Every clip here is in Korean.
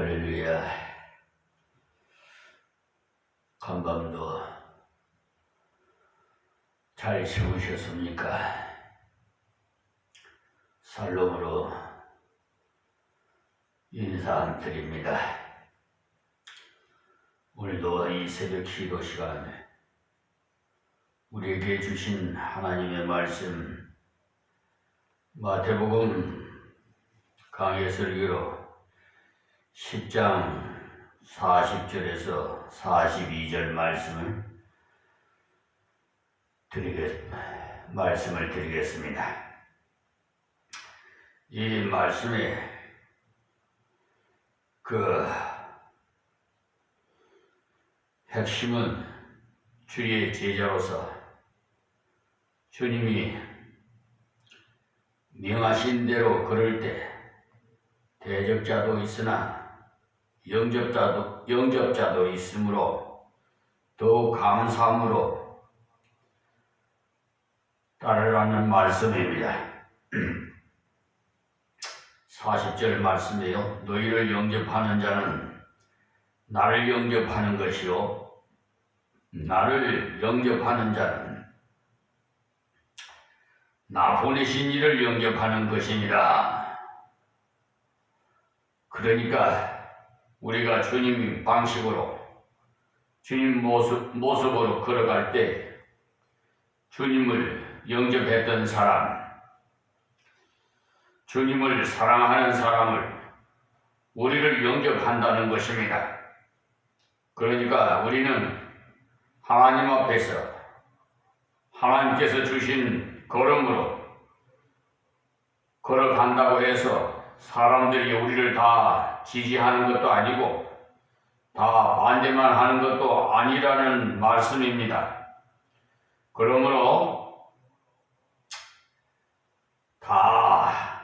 할렐루야. 간밤도 잘 주무셨습니까? 살롬으로 인사드립니다. 오늘도 이 새벽 기도 시간 우리에게 주신 하나님의 말씀 마태복음 강해 설교로 10장 40절에서 42절 말씀을 드리겠습니다. 이 말씀의 핵심은 주의 제자로서 주님이 명하신 대로 걸을 때 대적자도 있으나 영접자도 있으므로 더욱 감사함으로 따르라는 말씀입니다. 40절 말씀이에요. 너희를 영접하는 자는 나를 영접하는 것이요 나를 영접하는 자는 나 보내신 이를 영접하는 것이니라. 그러니까 우리가 주님 방식으로 주님 모습으로 걸어갈 때 주님을 영접했던 사람, 주님을 사랑하는 사람을 우리를 영접한다는 것입니다. 그러니까 우리는 하나님 앞에서 하나님께서 주신 걸음으로 걸어간다고 해서 사람들이 우리를 다 지지하는 것도 아니고 다 반대만 하는 것도 아니라는 말씀입니다. 그러므로 다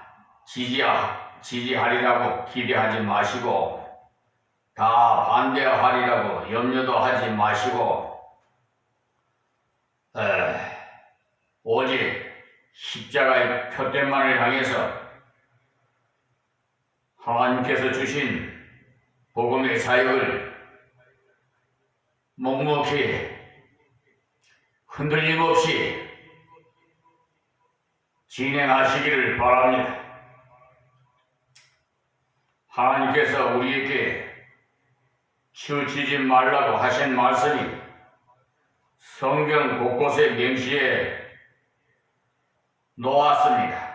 지지하리라고 기대하지 마시고 다 반대하리라고 염려도 하지 마시고 오직 십자가의 표대만을 향해서 하나님께서 주신 복음의 사역을 묵묵히 흔들림 없이 진행하시기를 바랍니다. 하나님께서 우리에게 치우치지 말라고 하신 말씀이 성경 곳곳에 명시해 놓았습니다.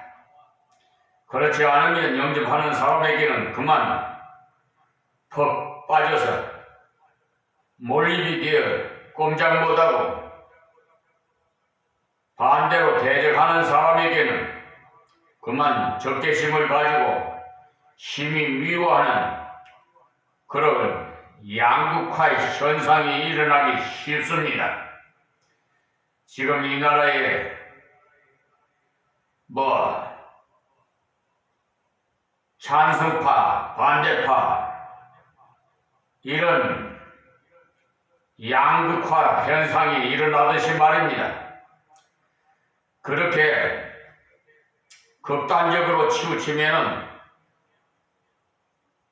그렇지 않으면 영접하는 사람에게는 그만 퍽 빠져서 몰입이 되어 꼼짝 못하고 반대로 대적하는 사람에게는 그만 적개심을 가지고 심히 미워하는 그런 양극화의 현상이 일어나기 쉽습니다. 지금 이 나라에 찬성파, 반대파 이런 양극화 현상이 일어나듯이 말입니다. 그렇게 극단적으로 치우치면은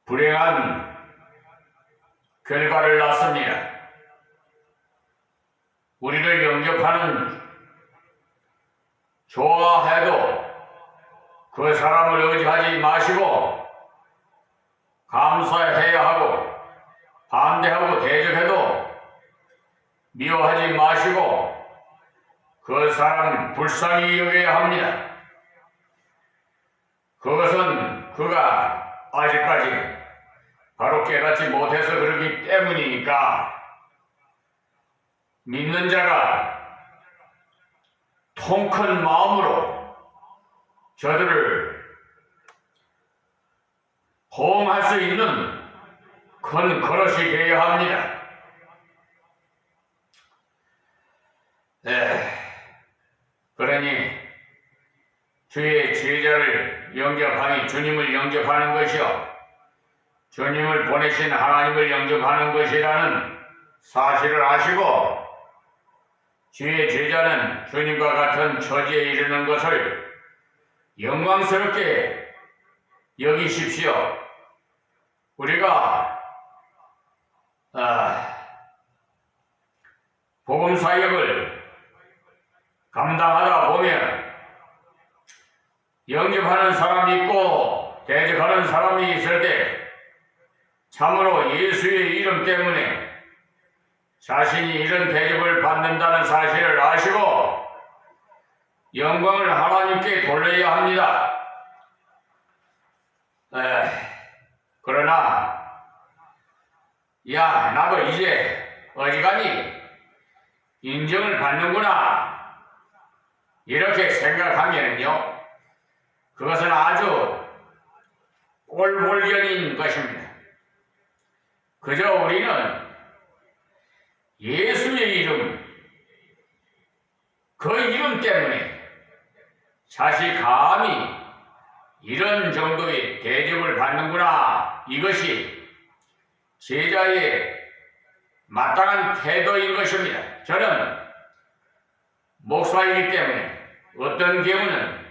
불행한 결과를 낳습니다. 우리를 영접하는 좋아해도 그 사람을 의지하지 마시고 감사해야 하고 반대하고 대적해도 미워하지 마시고 그 사람 불쌍히 여겨야 합니다. 그것은 그가 아직까지 바로 깨닫지 못해서 그러기 때문이니까 믿는 자가 통 큰 마음으로 저들을 호응할 수 있는 큰 그릇이 되어야 합니다. 그러니 주의 제자를 영접하니 주님을 영접하는 것이요 주님을 보내신 하나님을 영접하는 것이라는 사실을 아시고 주의 제자는 주님과 같은 처지에 이르는 것을 영광스럽게 여기십시오. 우리가 복음 사역을 감당하다 보면 영접하는 사람이 있고 대적하는 사람이 있을 때 참으로 예수의 이름 때문에 자신이 이런 대접을 받는다는 사실을 아시고 영광을 하나님께 돌려야 합니다. 그러나 야, 나도 이제 어지간히 인정을 받는구나 이렇게 생각하면요, 그것은 아주 꼴불견인 것입니다. 그저 우리는 예수의 이름, 그 이름 때문에 자식 감히 이런 정도의 대접을 받는구나, 이것이 제자의 마땅한 태도인 것입니다. 저는 목사이기 때문에 어떤 경우는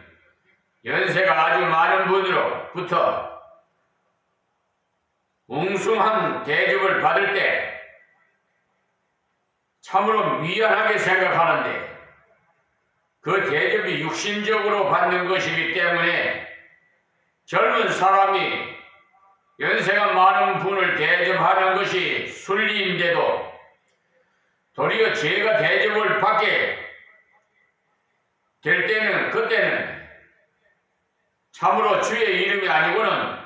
연세가 아주 많은 분으로부터 웅숭한 대접을 받을 때 참으로 미안하게 생각하는데, 그 대접이 육신적으로 받는 것이기 때문에 젊은 사람이 연세가 많은 분을 대접하는 것이 순리인데도 도리어 제가 대접을 받게 될 때는, 그때는 참으로 주의 이름이 아니고는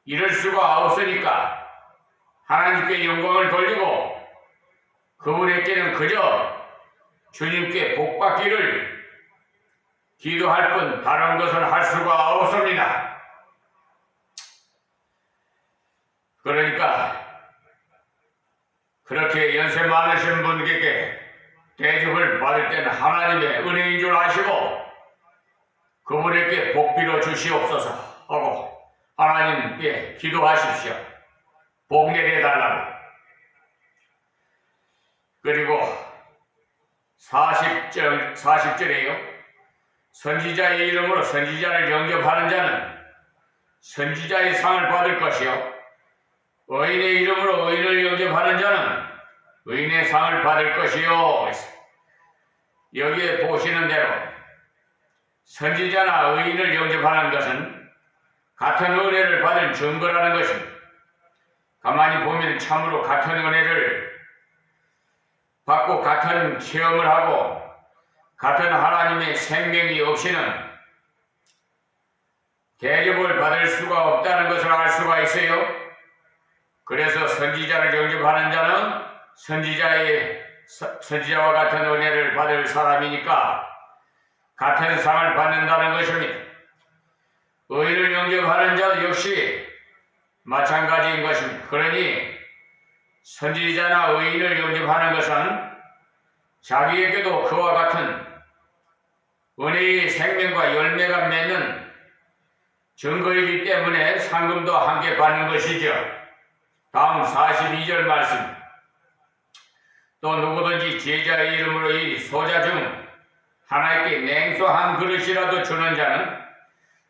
이럴 수가 없으니까 하나님께 영광을 돌리고 그분에게는 그저 주님께 복 받기를 기도할 뿐 다른 것은 할 수가 없습니다. 그러니까 그렇게 연세 많으신 분에게 대접을 받을 때는 하나님의 은혜인 줄 아시고 그분에게 복 빌어 주시옵소서 하고 하나님께 기도하십시오. 복 내려달라고. 그리고 40절에요. 선지자의 이름으로 선지자를 영접하는 자는 선지자의 상을 받을 것이요, 의인의 이름으로 의인을 영접하는 자는 의인의 상을 받을 것이요. 여기에 보시는 대로 선지자나 의인을 영접하는 것은 같은 은혜를 받은 증거라는 것입니다. 가만히 보면 참으로 같은 은혜를 받고 같은 체험을 하고 같은 하나님의 생명이 없이는 대접을 받을 수가 없다는 것을 알 수가 있어요. 그래서 선지자를 영접하는 자는 선지자와 같은 은혜를 받을 사람이니까 같은 상을 받는다는 것입니다. 의인을 영접하는 자도 역시 마찬가지인 것입니다. 그러니 선지자나 의인을 영접하는 것은 자기에게도 그와 같은 은혜의 생명과 열매가 맺는 증거이기 때문에 상금도 함께 받는 것이죠. 다음 42절 말씀. 또 누구든지 제자의 이름으로 이 소자 중 하나님께 냉수 한 그릇이라도 주는 자는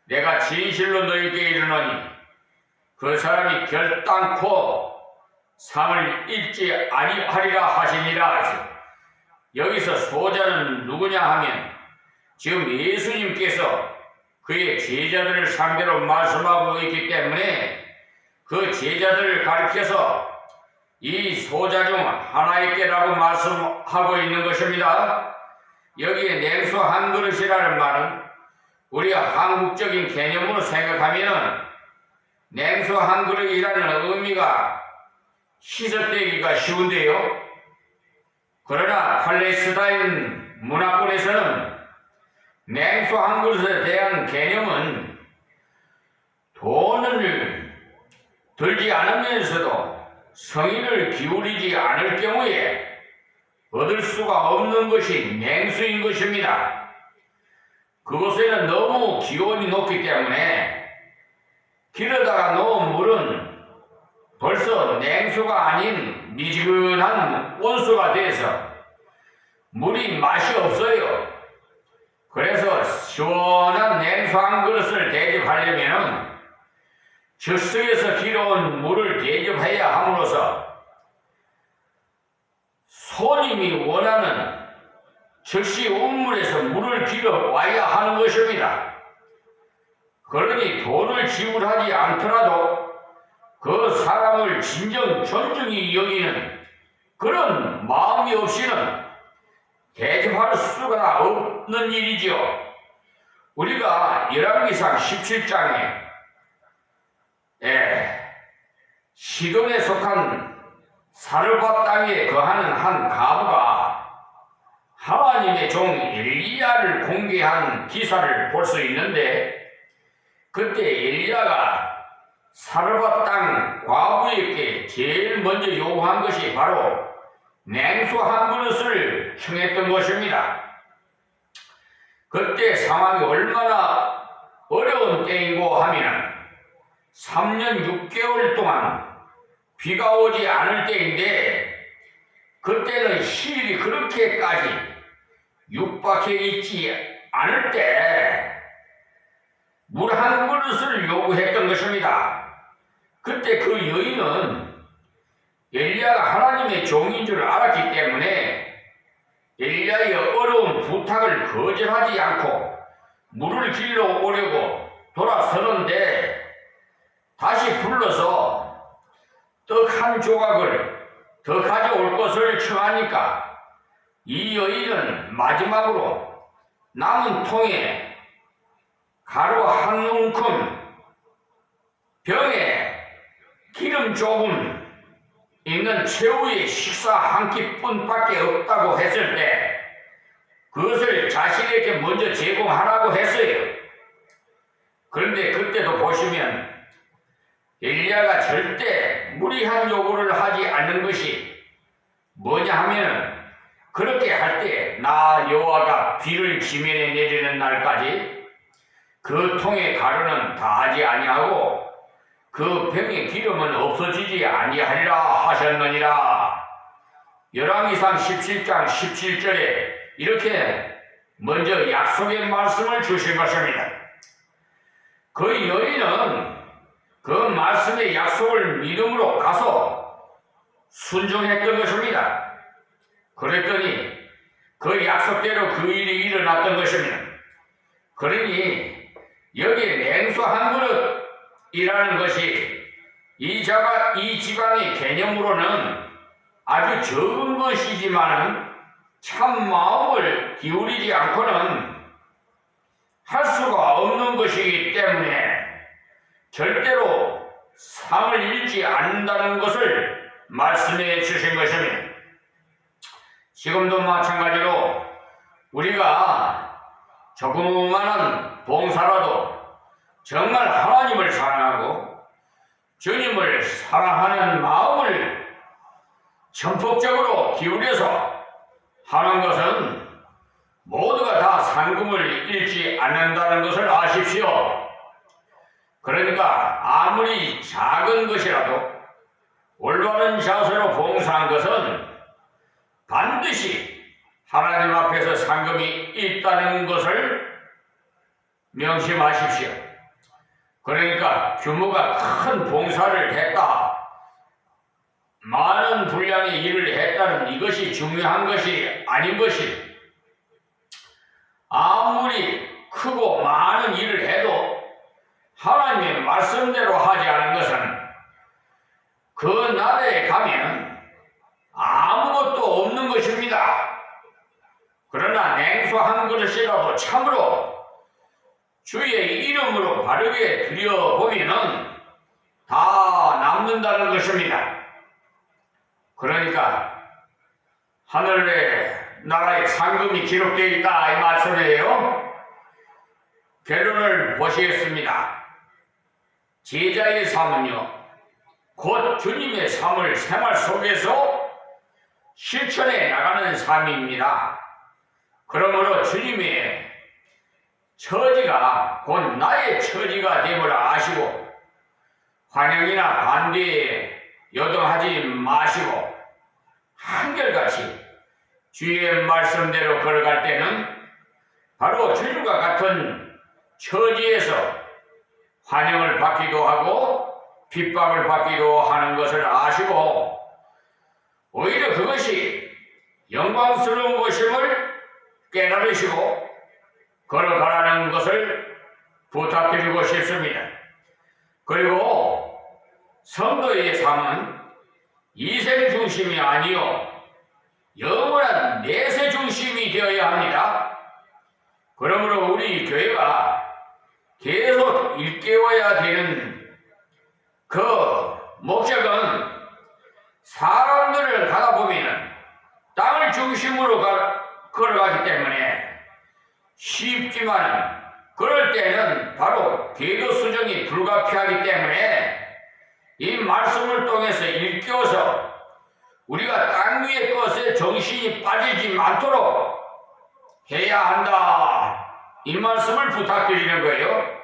내가 진실로 너희에게 이르노니 그 사람이 결단코 상을 잃지 아니하리라 하시니라. 여기서 소자는 누구냐 하면 지금 예수님께서 그의 제자들을 상대로 말씀하고 있기 때문에 그 제자들을 가리켜서 이 소자 중 하나님께라고 말씀하고 있는 것입니다. 여기에 냉수 한 그릇이라는 말은 우리가 한국적인 개념으로 생각하면 냉수 한 그릇이라는 의미가 희석되기가 쉬운데요. 그러나 팔레스타인 문화권에서는 냉수 한 그릇에 대한 개념은 돈을 들지 않으면서도 성의를 기울이지 않을 경우에 얻을 수가 없는 것이 냉수인 것입니다. 그곳에는 너무 기온이 높기 때문에 길에다가 놓은 물은 벌써 냉수가 아닌 미지근한 온수가 돼서 물이 맛이 없어요. 그래서 시원한 냉수 한 그릇을 대접하려면 즉석에서 길어온 물을 대접해야 함으로써 손님이 원하는 즉시 운물에서 물을 길어 와야 하는 것입니다. 그러니 돈을 지불하지 않더라도 그 사람을 진정 존중히 여기는 그런 마음이 없이는 대접할 수가 없는 일이지요. 우리가 열왕기상 17장에 시돈에 속한 사르밧 땅에 거하는 한 과부가 하나님의 종 엘리야를 공개한 기사를 볼 수 있는데, 그때 엘리야가 사르밧 땅 과부에게 제일 먼저 요구한 것이 바로 냉수 한 그릇을 청했던 것입니다. 그때 상황이 얼마나 어려운 때이고 하면 3년 6개월 동안 비가 오지 않을 때인데, 그때는 시일이 그렇게까지 육박해 있지 않을 때 물 한 그릇을 요구했던 것입니다. 그때 그 여인은 엘리야가 하나님의 종인 줄 알았기 때문에 엘리야의 어려운 부탁을 거절하지 않고 물을 길러 오려고 돌아서는데, 다시 불러서 떡 한 조각을 더 가져올 것을 청하니까 이 여인은 마지막으로 남은 통에 가루 한 움큼, 병에 기름 조금 있는 최후의 식사 한 끼뿐밖에 없다고 했을 때 그것을 자신에게 먼저 제공하라고 했어요. 그런데 그때도 보시면 엘리야가 절대 무리한 요구를 하지 않는 것이 뭐냐 하면, 그렇게 할 때 나 여호와가 비를 지면에 내리는 날까지 그 통의 가루는 다하지 아니하고 그 병의 기름은 없어지지 아니하리라 하셨느니라. 열왕기상 17장 17절에 이렇게 먼저 약속의 말씀을 주신 것입니다. 그 여인은 그 말씀의 약속을 믿음으로 가서 순종했던 것입니다. 그랬더니 그 약속대로 그 일이 일어났던 것입니다. 그러니 여기에 냉수 한 그릇이라는 것이 이 지방의 개념으로는 아주 적은 것이지만은 참 마음을 기울이지 않고는 할 수가 없는 것이기 때문에 절대로 상을 잃지 않는다는 것을 말씀해 주신 것입니다. 지금도 마찬가지로 우리가 조그마한 봉사라도 정말 하나님을 사랑하고 주님을 사랑하는 마음을 전폭적으로 기울여서 하는 것은 모두가 다 상금을 잃지 않는다는 것을 아십시오. 그러니까 아무리 작은 것이라도 올바른 자세로 봉사한 것은 반드시 하나님 앞에서 상금이 있다는 것을 명심하십시오. 그러니까 규모가 큰 봉사를 했다, 많은 분량의 일을 했다는 이것이 중요한 것이 아닌 것이, 아무리 크고 많은 일을 해도 하나님의 말씀대로 하지 않은 것은 그 나라에 가면 아무것도 없는 것입니다. 그러나 냉수 한 그릇이라도 참으로 주의 이름으로 바르게 드려보면은 다 남는다는 것입니다. 그러니까 하늘의 나라의 상금이 기록되어 있다 이 말씀이에요. 결론을 보시겠습니다. 제자의 삶은요, 곧 주님의 삶을 생활 속에서 실천해 나가는 삶입니다. 그러므로 주님의 처지가 곧 나의 처지가 됨을 아시고 환영이나 반대에 요동하지 마시고 한결같이 주의 말씀대로 걸어갈 때는 바로 주님과 같은 처지에서 환영을 받기도 하고 핍박을 받기도 하는 것을 아시고 오히려 그것이 영광스러운 것임을 깨달으시고 걸어가라는 것을 부탁드리고 싶습니다. 그리고 성도의 삶은 이생 중심이 아니요 영원한 내세 중심이 되어야 합니다. 그러므로 우리 교회가 계속 일깨워야 되는 그 목적은 사람들을 가다 보면 땅을 중심으로 걸어가기 때문에 쉽지만 그럴 때는 바로 궤도 수정이 불가피하기 때문에 이 말씀을 통해서 일깨워서 우리가 땅 위의 것에 정신이 빠지지 않도록 해야 한다. 이 말씀을 부탁드리는 거예요.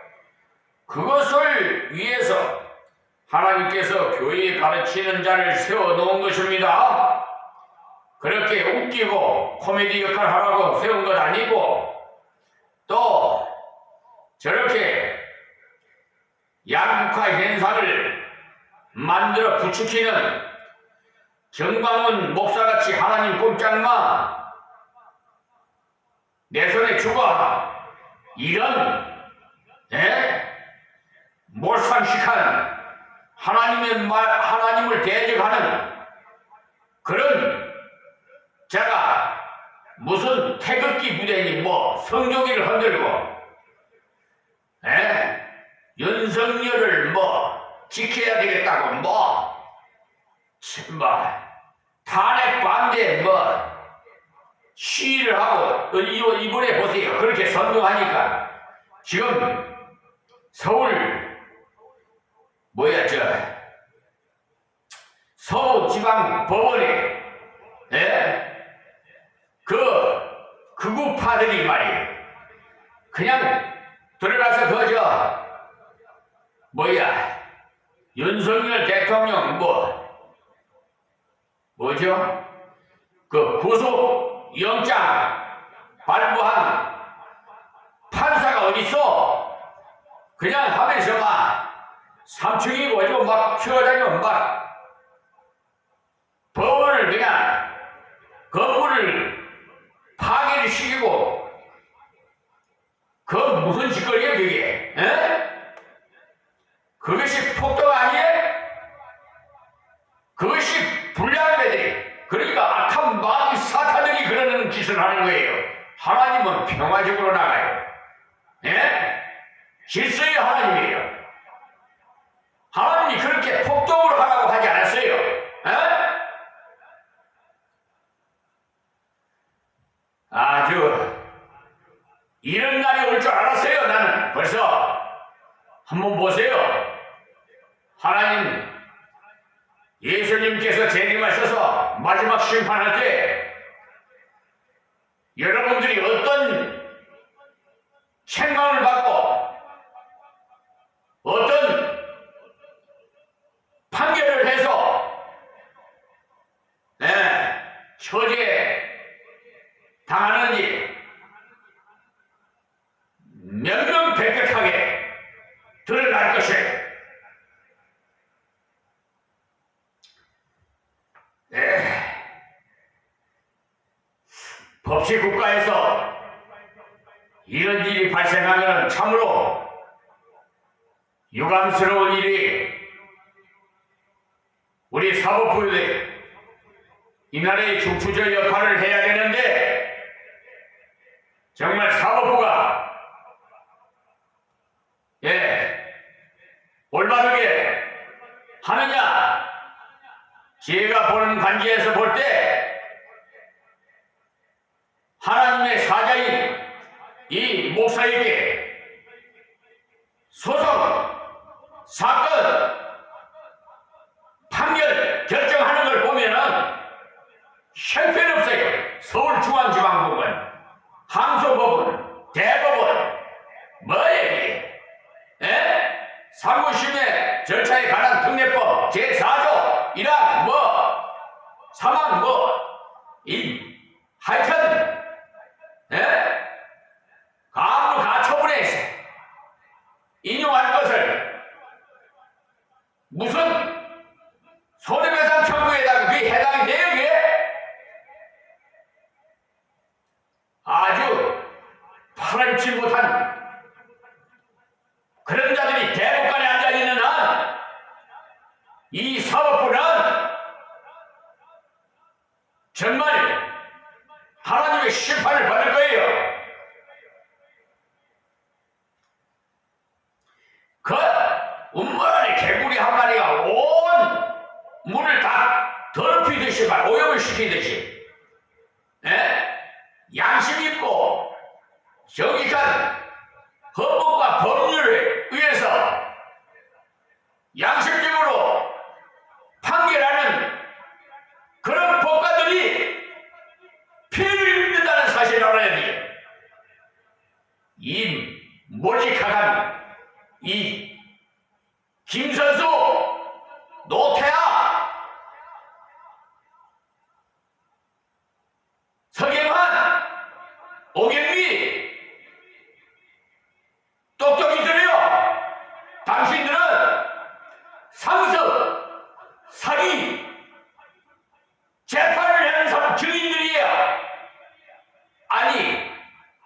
그것을 위해서 하나님께서 교회에 가르치는 자를 세워놓은 것입니다. 그렇게 웃기고 코미디 역할 하라고 세운 것 아니고 또 저렇게 양극화 현상을 만들어 부추기는 정광훈 목사같이 하나님 꼼짝마 내 손에 죽어 이런 몰상식한 하나님을 대적하는 그런 자가 무슨 태극기 부대니 뭐 성조기를 흔들고 윤석열을 뭐 지켜야 되겠다고 뭐 탄핵 반대 시위를 하고 이번에 보세요. 그렇게 선동하니까 지금 서울 서울지방법원에 극우파들이 말이에요. 그냥 들어가서 윤석열 대통령 그 구속영장 발부한 판사가 어딨어? 그냥 하면서 삼층이고 어디고 튀어다니고 법원을 그냥 건물을 파괴를 시키고 그 무슨 짓거리야 그게? 그것이 폭동 아니에요? 그것이 불량배들이 그러니까 악한 마귀 사탄들이 그러는 짓을 하는 거예요. 하나님은 평화적으로 나가요. 질서의 하나님이에요. 하나님이 그렇게 폭동으로 하라고 하지 않았어요. 아주 이런 날이 올 줄 알았어요. 나는 벌써 한번 보세요. 하나님 예수님께서 재림하셔서 마지막 심판할 때 여러분들이 어떤 책망을 받고 어떤 판결을 해서 처지에 당하는지 명명백백하게 드러날 것이에요. 법치 국가에서 이런 일이 발생하면 참으로 유감스러운 일이 우리 사법부에 이 나라의 중추적 역할을 해야 되는데 정말 사법부가 올바르게 하느냐? 제가 보는 관계에서 볼 때 하나님의 사자인 이 목사에게 소송, 사건, 판결 결정하는 걸 보면은 형편없어요. 서울중앙지방법원, 항소법원, 대법원, 뭐예요? 상고심의 절차에 관한 특례법 제4조 1항 사망 하여튼 가압류 가처분에 인용할 것을 놓지 못한 그런 자들이 대법관에 앉아있는 한 이 사법부는 정말 하나님의 심판을 받을 거예요. 그 운문안에 개구리 한 마리가 온 물을 다 더럽히듯이 오염을 시키듯이 양심 있고 정직한 헌법과 법률에 의해서 양심적으로 판결하는 그런 법관들이 피해를 입는다는 사실을 알아야 돼요. 이 몰직한 이 김선수, 노태하, 서경환, 오경미 똑똑히 들어요. 당신들은 상습, 사기, 재판을 하는 사람 증인들이에요. 아니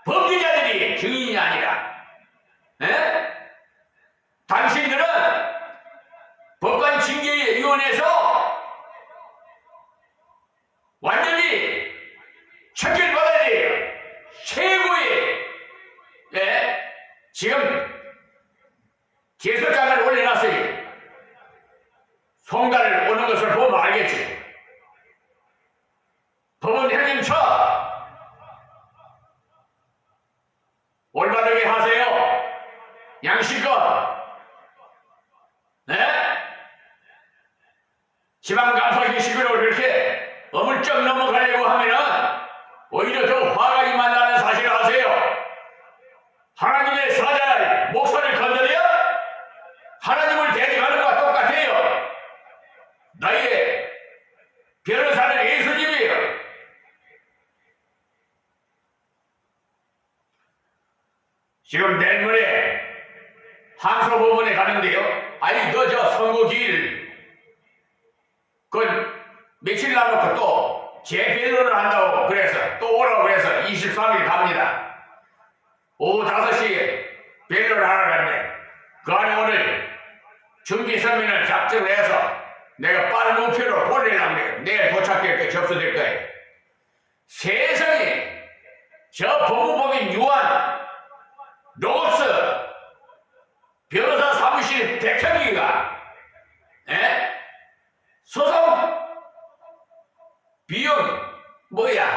범죄자들이 증인이 아니라 당신들은 법관징계위원회에서 완전히 척결받아야 돼요. 최고의 지금 제소장을 올려놨어요. 송달을 오는 것을 보면 알겠지. 법원 행정처 올바르게 하세요. 양심껏 지방감사기식으로 그렇게 어물쩍 넘어가려고 하면은 오히려 더 화가 임한다는 사실을 아세요. 하나님의 사자의 목소리를 건드려 하나님을 대적하는 것과 똑같아요. 나의 변호사는 예수님이에요. 지금 내일 모레 항소법원에 가는데요. 아니 저 선고기일 그건 며칠 남았고 또 재변론을 한다고 그래서 또 오라고 그래서 23일 갑니다. 오후 5시에 변론을 하러 갔네. 그 안에 오늘 준비 서면을 작성을 해서 내가 빠른 우편으로 보내려고 그래요. 내일 도착될 때 접수될 거예요. 세상에 저 법무법인 유한 로스 변호사 사무실 백형기가 소송 비용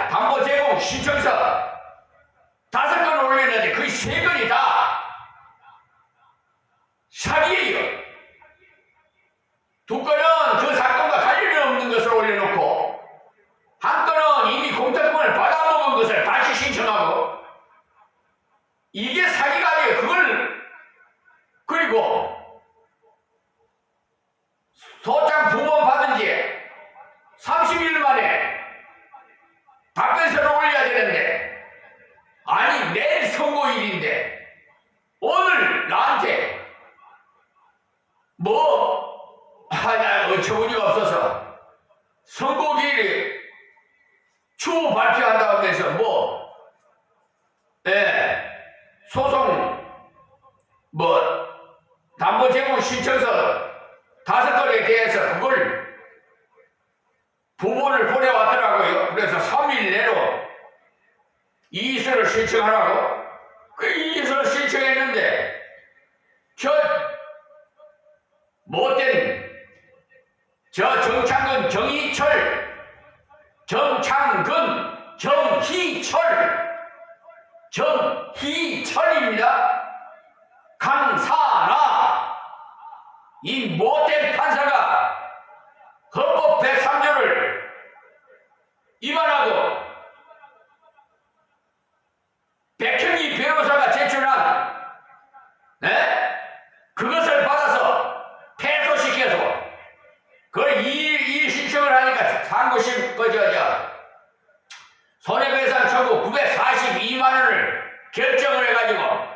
담보 제공 신청서 5건 올렸는데 그 3건이 다 사기예요. 2건은 그 사건과 관련이 없는 것을 올려놓고 1건은 이미 공탁금을 받아먹은 것을 다시 신청하고 이게 사기가 아니에요. 그리고 소장 부본 받은 지 30일 만에 답변서를 올려야 되는데 아니 내일 선고일인데 오늘 나한테 나 어처구니가 없어서 선고기일에 추후 발표한다고 해서 소송 담보 제공 신청서 5건에 대해서 그걸 부본을 보내왔더라고요. 그래서 3일 내로 이의서를 신청하라고 그 이의서를 신청했는데 저 못된 정창근 정희철입니다. 강사나 이 못된 판사가 헌법 103조를 위반하고 백형기 변호사가 제출한 그것을 받아서 패소시켜서 그걸 이의 신청을 하니까 상고심 손해배상 청구 942만 원을 결정을 해가지고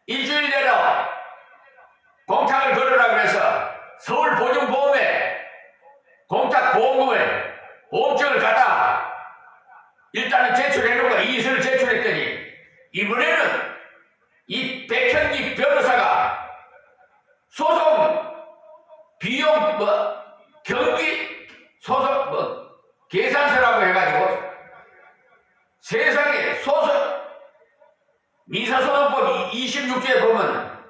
일주일 내로 공탁을 걸으라 그래서 서울보증보험에 공탁보험금을 보험증을 갖다 일단은 제출해놓고 이의서를 제출했더니 이번에는 이 백현기 변호사가 소송 비용 경비 소송 계산서라고 해가지고 세상에 소송 민사소송법 26조에 보면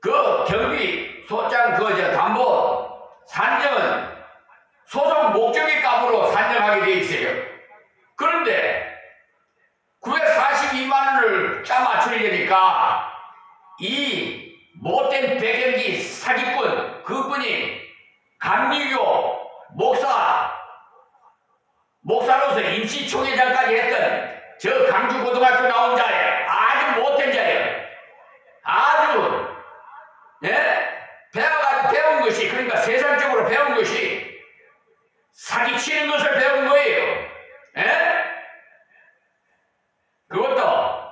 그 경비 소장 담보 산정은 소송 목적의 값으로 산정하게 돼 있어요. 그런데 942만 원을 짜맞추려니까 이 못된 백현기 사기꾼 그분이 감리교 목사로서 임시총회장까지 했던 저 강주고등학교 나온 자예요. 아주 못된 자예요. 아주 배운 것이 그러니까 세상적으로 배운 것이 사기치는 것을 배운 거예요. 그것도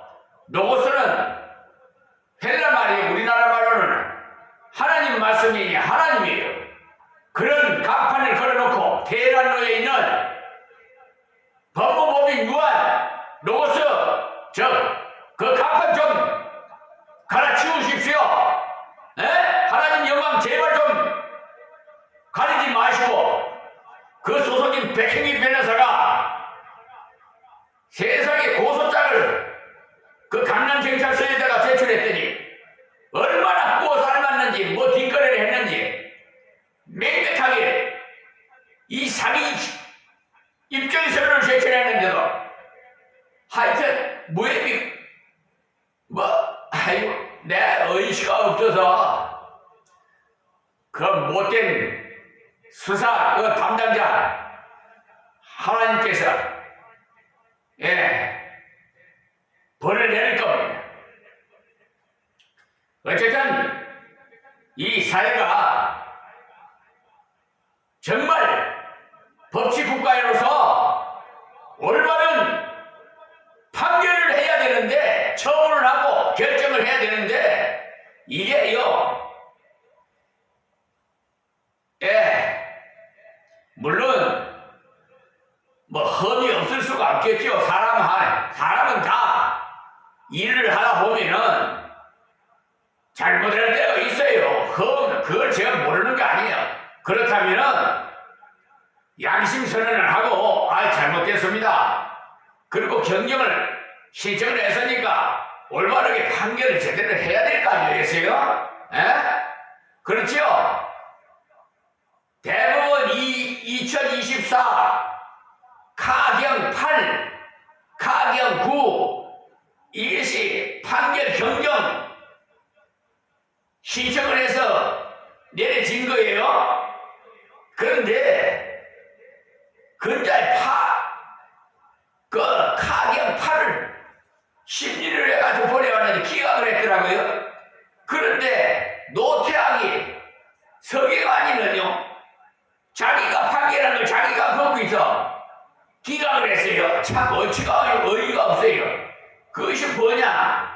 로고스는 헬라 말이에요. 우리나라 말로는 하나님 말씀이니 하나님이에요. 그런 간판을 걸어놓고 테헤란로에 있는 법무법인 유한 로고스 그 간판 좀 갈아치우십시오. 하나님 영광 제발 좀 가리지 마시고 그 소속인 백현기 변호사가 세상에 고소장을 그 강남경찰서에다가 제출했더니 얼마나 구워 삶았는지 뒷거래를 했는지 명백하게 이 사기 입증서를 제출했는데도 하여튼 무혐의 내 의식가 없어서 그 못된 수사 그 담당자 하나님께서 벌을 내릴 겁니다. 어쨌든 이 사회가 정말 법치국가로서 올바른 판결을 해야 되는데 처분을 하고 결정을 해야 되는데 이게요 물론 험이 없을 수가 없겠죠. 사람은 다 일을 하다 보면은 잘못할 때가 있어요. 그걸 제가 모르는 게 아니에요. 그렇다면은 양심 선언을 하고 잘못됐습니다. 그리고 경경을 신청을 했으니까 올바르게 판결을 제대로 해야 될 거 아니겠어요? 그렇죠? 대법원 2024 가경 8, 가경 9 이것이 판결 경경 신청을 해서 내려진 거예요. 그런데 근자의 그 가경 8을 심리를 해가지고 보내왔는데 기각을 했더라고요. 그런데 노태악이 서경환이는요 자기가 판결한 걸 자기가 걷고 있어 기각을 했어요. 참 어이가 없어요. 그것이 뭐냐?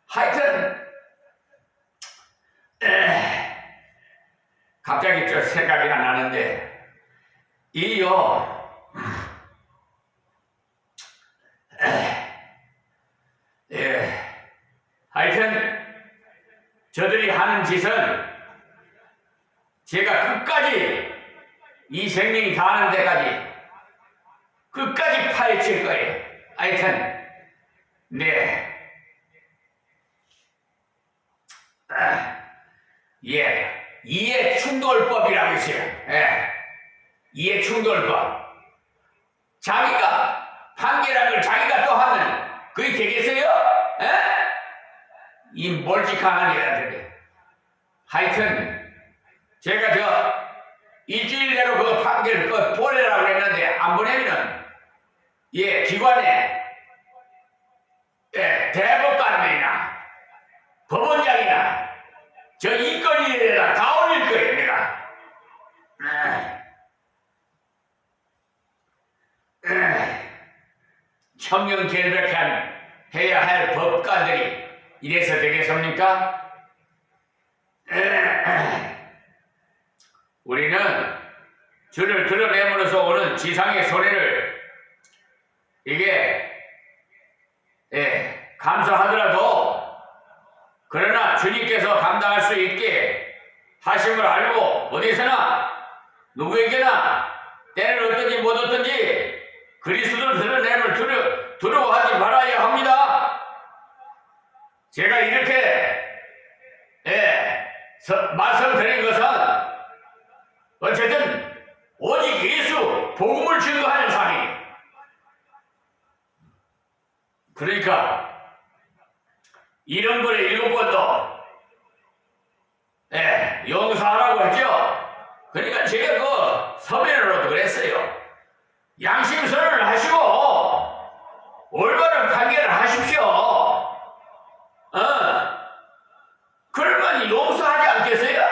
하여튼 갑자기 생각이 나는데 하여튼 저들이 하는 짓은 제가 끝까지 이 생명이 다하는 데까지 끝까지 파헤칠 거예요. 하여튼 이해충돌법이라고 있어요. 이해충돌법. 자기가 판결한 걸 자기가 또 하면 그게 되겠어요? 이 몰직한 애들이. 하여튼 제가 일주일 내로 그 판결 보내라고 했는데 안 보내면은 기관에 대법관이나 법원장이나 저 인권위에다 다 올릴 거예요. 내가 청렴결백한 해야 할 법관들이 이래서 되겠습니까? 우리는 주를 드러내므로써 오는 지상의 손해를 이게 감사하더라도 그러나 주님께서 감당할 수 있게 하심을 알고 어디서나 누구에게나 때는 어떤지 못 어떤지 그리스도를 드러내는 두려워하지 말아야 합니다. 제가 이렇게 말씀드린 것은 어쨌든 오직 예수 복음을 증거하는 삶이에요. 그러니까 이런 분에 7번도 용서하라고 했죠. 그러니까 제가 그 서면으로도 그랬어요. 양심선언을 하시고 올바른 판결을 하십시오. 그러면 용서하지 않겠어요?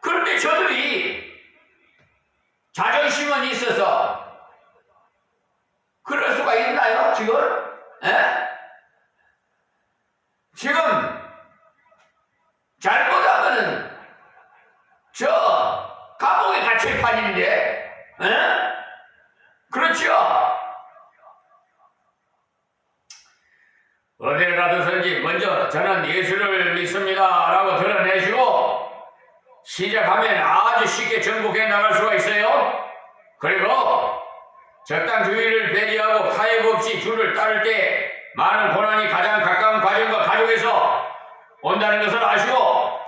그런데 저들이 자존심은 있어서 그럴 수가 있나요? 지금? 지금 잘못하면은 저 감옥에 갇힐 판인데, 그렇죠? 어딜 가든지 먼저 저는 예수를 믿습니다 라고 드러내시고 시작하면 아주 쉽게 정복해 나갈 수가 있어요. 그리고 적당주의를 배제하고 타협 없이 주를 따를 때 많은 고난이 가장 가까운 가정과 가족에서 온다는 것을 아시고,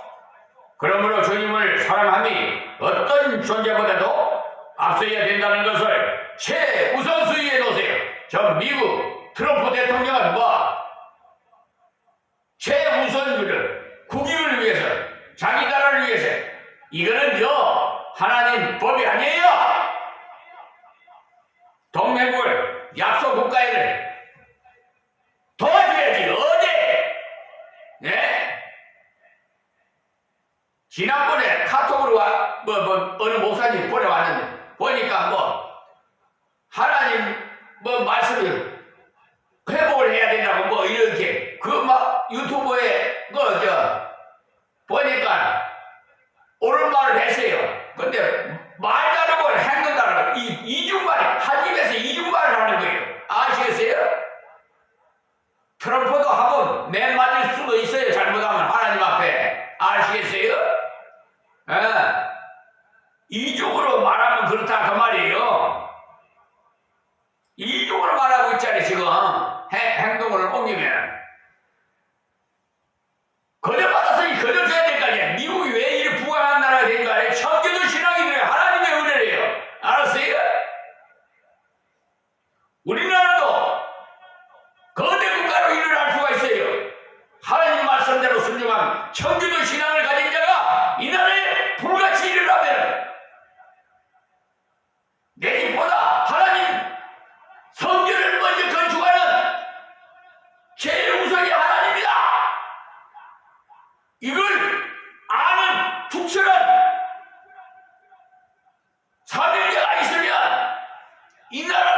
그러므로 주님을 사랑함이 어떤 존재보다도 앞서야 된다는 것을 최우선순위에 놓으세요. 저 미국 트럼프 대통령은 최우선을 국익을 위해서, 자기 나라를 위해서, 이거는요 하나님 법이 아니에요. 동맹국을 약소 국가를 도와줘야지. 지난번에 카톡으로 어느 목사님 보내왔는데 보니까 하나님 말씀을 회복을 해야 된다고 이렇게 유튜브에 보니까 옳은 말을 했어요. 근데 말 다르고 행동 다르고 이중말이 한 입에서 이중말을 하는 거예요. 아시겠어요? 트럼프도 한번 맨 맞을 수도 있어요. 잘못하면 하나님 앞에. 아시겠어요? 이중으로 말하면 그렇다 그 말이에요. 이중으로 말하고 있잖아요. 지금 행동을 옮기면 거저받았으니 거저줘야 될 거 아니야. 미국이 왜 이렇게 부강한 나라가 된 거 아니에요? 천주교 신앙인들이 하나님의 은혜래요. 알았어요? 우리나라도 거대 국가로 일어날 수가 있어요. 하나님 말씀대로 순종하면 천주교